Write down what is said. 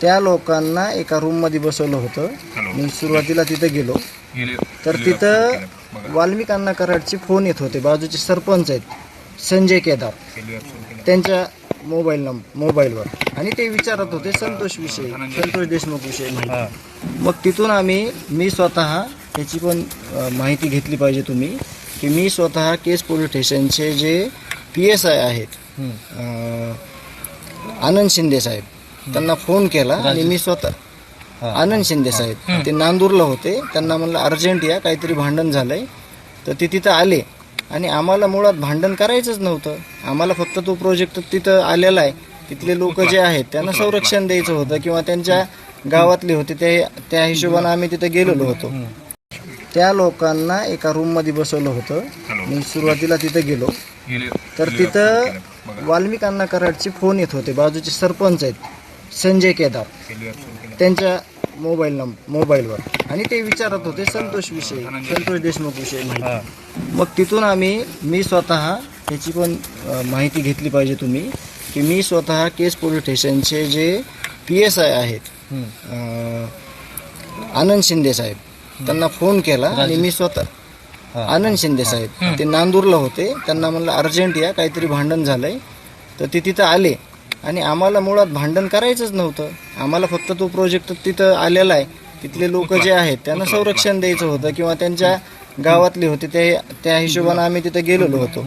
त्या लोकांना एका रूममध्ये बसवलं होतं. मी सुरुवातीला तिथं गेलो तर तिथं वाल्मिक अण्णा कराडचे फोन येत होते. बाजूचे सरपंच आहेत संजय केदार, त्यांच्या मोबाईलवर, आणि ते विचारत होते संतोष देशमुख विषयी माहिती. मग तिथून मी स्वतः त्याची पण माहिती घेतली पाहिजे तुम्ही, की मी स्वतः केस पोलीस स्टेशनचे जे PSI आहेत आनंद शिंदे साहेब, त्यांना फोन केला आणि मी स्वतः आनंद शिंदे साहेब ते नांदूरला होते. त्यांना म्हणलं अर्जंट या, काहीतरी भांडण झालंय. तर ते तिथं आले आणि आम्हाला मुळात भांडण करायचंच नव्हतं. आम्हाला फक्त तो प्रोजेक्ट तिथं आलेला आहे, तिथले लोक जे आहेत त्यांना संरक्षण द्यायचं होतं किंवा त्यांच्या गावातले होते त्या हिशोबानं आम्ही तिथं गेलेलो होतो. त्या लोकांना एका रूममध्ये बसवलं होतं. मी सुरुवातीला तिथं गेलो तर तिथं वाल्मिक अण्णा कराडचे फोन येत होते. बाजूचे सरपंच आहेत संजय केदार, त्यांच्या मोबाईलवर, आणि ते विचारत होते संतोष देशमुख विषयी माहिती. मग तिथून मी स्वतः त्याची पण माहिती घेतली पाहिजे तुम्ही, की मी स्वतः केस पोलीस स्टेशनचे जे PSI आहेत आनंद शिंदे साहेब, त्यांना फोन केला आणि मी स्वतः आनंद शिंदे साहेब ते नांदूरला होते. त्यांना म्हणलं अर्जंट या, काहीतरी भांडण झालंय. तर ते तिथं आले आणि आम्हाला मुळात भांडण करायचंच नव्हतं. आम्हाला फक्त तो प्रोजेक्ट तिथं आलेला आहे, तिथले लोक जे आहेत त्यांना संरक्षण द्यायचं होतं किंवा त्यांच्या गावातले होते त्या हिशोबानं आम्ही तिथं गेलेलो होतो.